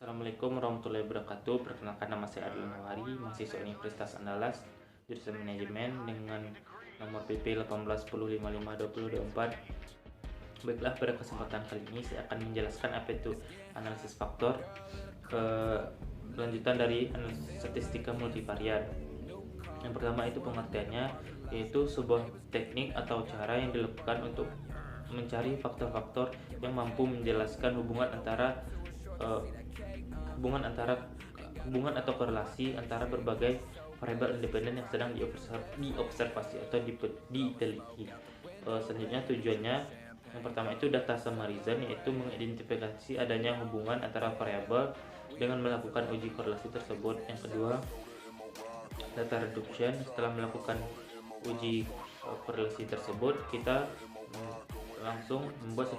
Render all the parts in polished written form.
Assalamualaikum warahmatullahi wabarakatuh. Perkenalkan, nama saya Adil Nawari, mahasiswa Universitas Andalas, jurusan manajemen dengan nomor PP 1810552024. Baiklah, pada kesempatan kali ini saya akan menjelaskan apa itu analisis faktor, kelanjutan dari analisis statistika multivariat. Yang pertama itu pengertiannya, yaitu sebuah teknik atau cara yang dilakukan untuk mencari faktor-faktor yang mampu menjelaskan hubungan hubungan atau korelasi antara berbagai variabel independen yang sedang diobservasi atau diteliti. Selanjutnya tujuannya, yang pertama itu data summarizen, yaitu mengidentifikasi adanya hubungan antara variabel dengan melakukan uji korelasi tersebut. Yang kedua, data reduction. Setelah melakukan uji korelasi tersebut, kita langsung membuat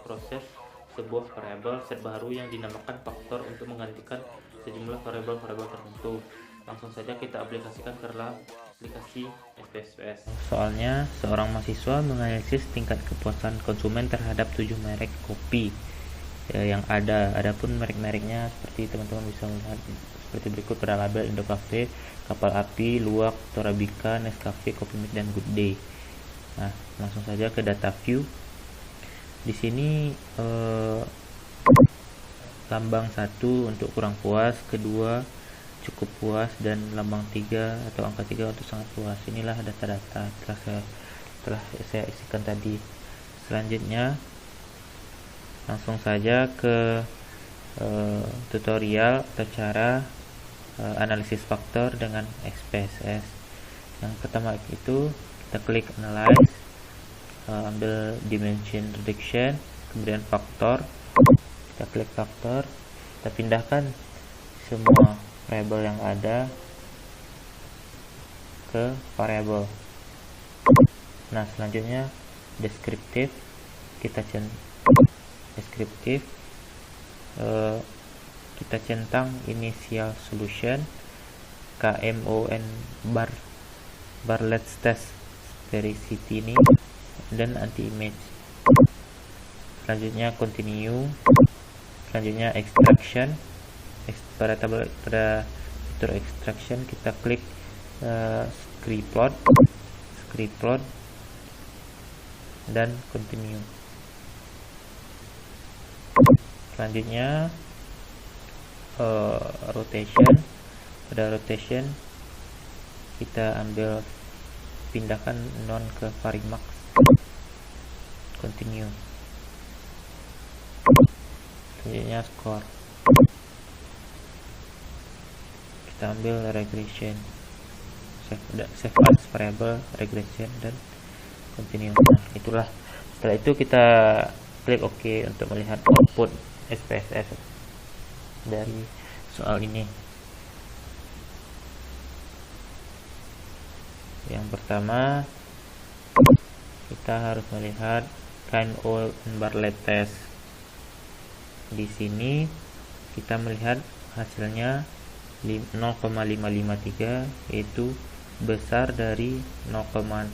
proses sebuah variabel set baru yang dinamakan faktor untuk menggantikan sejumlah variabel-variabel tertentu. Langsung saja kita aplikasikan ke dalam aplikasi SPSS. Soalnya, seorang mahasiswa menganalisis tingkat kepuasan konsumen terhadap 7 merek kopi yang ada. Adapun merek-mereknya seperti teman-teman bisa melihat seperti berikut pada label Indocafe, Kapal Api, Luwak, Torabika, Nescafe, Kopi Mix, dan Good Day. Nah, langsung saja ke data view. Di sini lambang 1 untuk kurang puas, kedua cukup puas, dan lambang 3 atau angka 3 untuk sangat puas. Inilah data-data telah saya isikan tadi. Selanjutnya langsung saja ke tutorial atau cara analisis faktor dengan SPSS. Yang pertama itu kita klik analyze, ambil dimension reduction, kemudian faktor, kita klik faktor, kita pindahkan semua variabel yang ada ke variabel. Nah, selanjutnya deskriptif, kita centang initial solution, KMON bar let's test sphericity ini, dan anti image. Selanjutnya continue. Selanjutnya extraction. Pada fitur extraction kita klik script plot dan continue. Selanjutnya rotation. Pada rotation kita pindahkan non ke varimax. Continue. Selanjutnya score, kita ambil regression, save as variable regression, dan continue. Nah, itulah. Setelah itu kita klik OK untuk melihat output SPSS dari soal ini. Yang pertama, kita harus melihat KMON bar let's test. Di sini kita melihat hasilnya 0,553, yaitu besar dari 0,5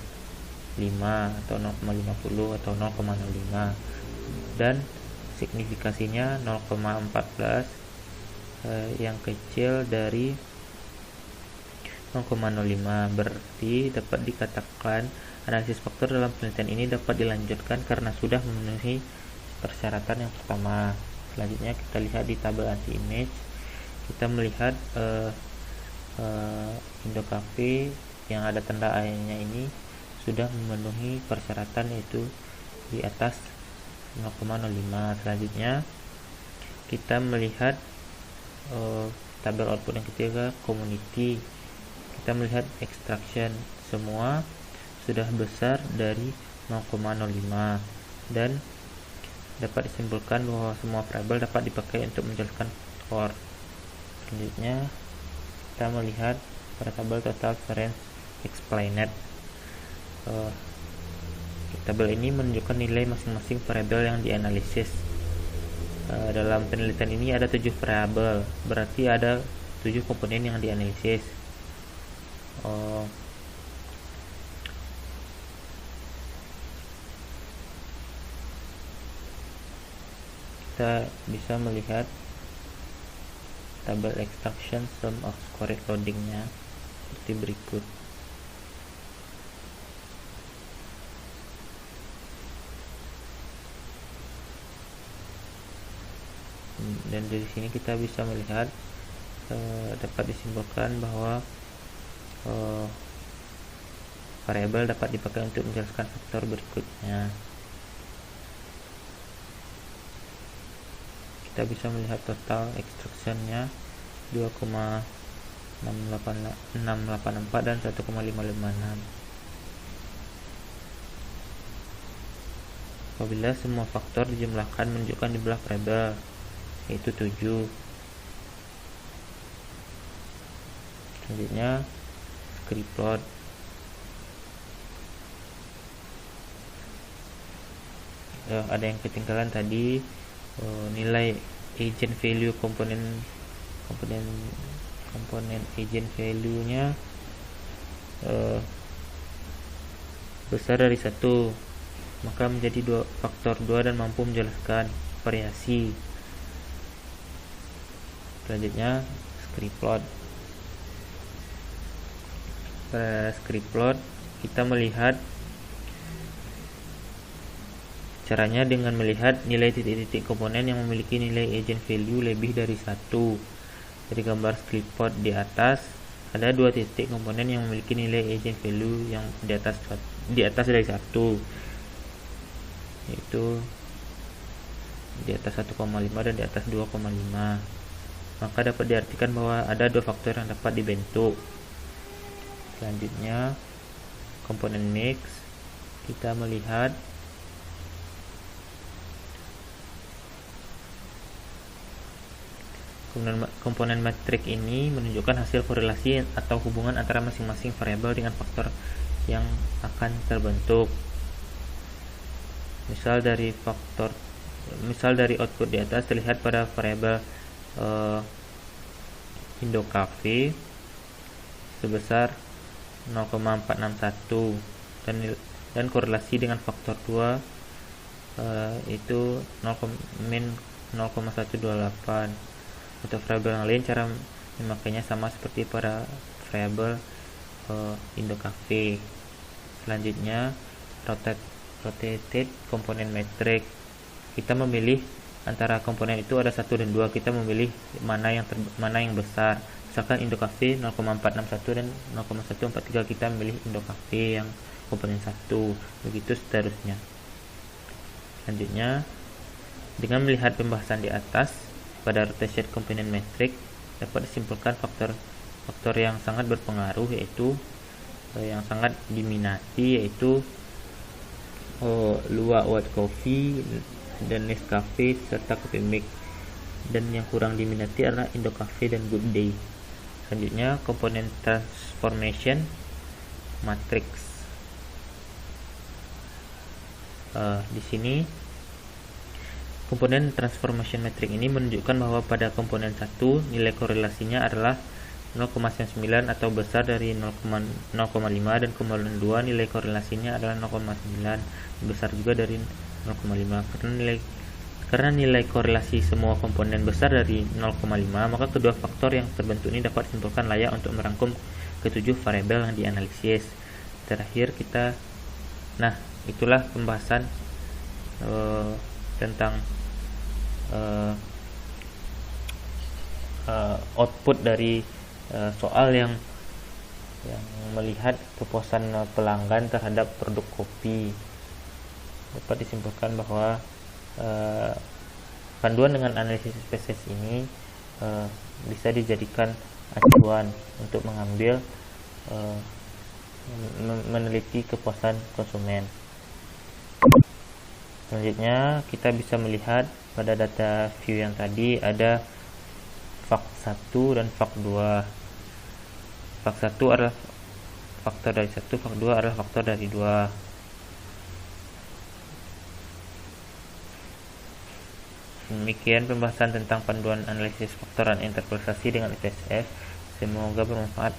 atau 0,50 atau 0,05, dan signifikasinya 0,14, yang kecil dari 0,05. Berarti dapat dikatakan analisis faktor dalam penelitian ini dapat dilanjutkan karena sudah memenuhi persyaratan yang pertama. Selanjutnya kita lihat di tabel anti image, kita melihat Indocafe yang ada tanda airnya ini sudah memenuhi persyaratan, yaitu di atas 0,05. Selanjutnya kita melihat tabel output yang ketiga, community. Kita melihat extraction, semua sudah besar dari 0,05, dan dapat disimpulkan bahwa semua variabel dapat dipakai untuk menjelaskan core. Selanjutnya kita melihat pada tabel total variance explained. Tabel ini menunjukkan nilai masing-masing variabel yang dianalisis. Dalam penelitian ini ada 7 variabel, berarti ada 7 komponen yang dianalisis. kita bisa melihat tabel extraction sum of correct loadingnya seperti berikut. Dan dari sini kita bisa melihat dapat disimpulkan bahwa variabel dapat dipakai untuk menjelaskan faktor berikutnya. Kita bisa melihat total extractionnya 2,684 dan 1,556. Apabila semua faktor dijumlahkan menunjukkan jumlah variabel, yaitu 7. Selanjutnya script plot. Ada yang ketinggalan tadi, nilai agent value komponen agent value nya besar dari 1, maka menjadi faktor 2 dan mampu menjelaskan variasi. Selanjutnya script plot. Pada script plot kita melihat caranya dengan melihat nilai titik-titik komponen yang memiliki nilai agent value lebih dari 1. Dari gambar script plot di atas ada 2 titik komponen yang memiliki nilai agent value yang di atas dari 1, yaitu di atas 1,5 dan di atas 2,5. Maka dapat diartikan bahwa ada 2 faktor yang dapat dibentuk. Selanjutnya komponen mix, kita melihat komponen metrik ini menunjukkan hasil korelasi atau hubungan antara masing-masing variabel dengan faktor yang akan terbentuk. Misal dari output di atas terlihat pada variabel Indocafe sebesar 0,461 dan korelasi dengan faktor 2 itu min 0,128. Untuk variabel yang lain cara memakainya sama seperti pada variabel Indocafe. Selanjutnya rotated komponen metrik. Kita memilih antara komponen itu ada 1 dan 2. Kita memilih mana yang besar. Misalkan Indocafe 0,461 dan 0,143, kita memilih Indocafe yang komponen 1. Begitu seterusnya. Selanjutnya, dengan melihat pembahasan di atas pada rotation komponen metrik dapat disimpulkan faktor yang sangat berpengaruh, yaitu yang sangat diminati, yaitu Luwak White Coffee dan Nescafe serta Coffee Mix, dan yang kurang diminati adalah Indocafe dan Good Day. Selanjutnya komponen transformation matrix. Di sini komponen transformation matrix ini menunjukkan bahwa pada komponen 1 nilai korelasinya adalah 0,99 atau besar dari 0,5, dan komponen 2 nilai korelasinya adalah 0,9 besar juga dari 0,5. Karena nilai korelasi semua komponen besar dari 0,5, maka kedua faktor yang terbentuk ini dapat disimpulkan layak untuk merangkum ketujuh variabel yang dianalisis. Terakhir itulah pembahasan tentang output dari soal yang melihat kepuasan pelanggan terhadap produk kopi. Dapat disimpulkan bahwa panduan dengan analisis spesies ini bisa dijadikan acuan untuk mengambil meneliti kepuasan konsumen. Selanjutnya kita bisa melihat pada data view yang tadi ada fakt 1 dan fakt 2. Fakt 1 adalah faktor dari 1, fakt 2 adalah faktor dari 2. Demikian pembahasan tentang panduan analisis faktor dan interpretasi dengan SPSS. Semoga bermanfaat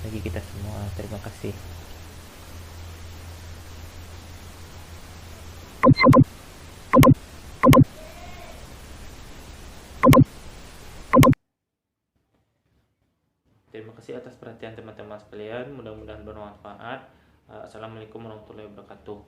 bagi kita semua. Terima kasih. kasih atas perhatian teman-teman sekalian, mudah-mudahan bermanfaat. Assalamualaikum warahmatullahi wabarakatuh.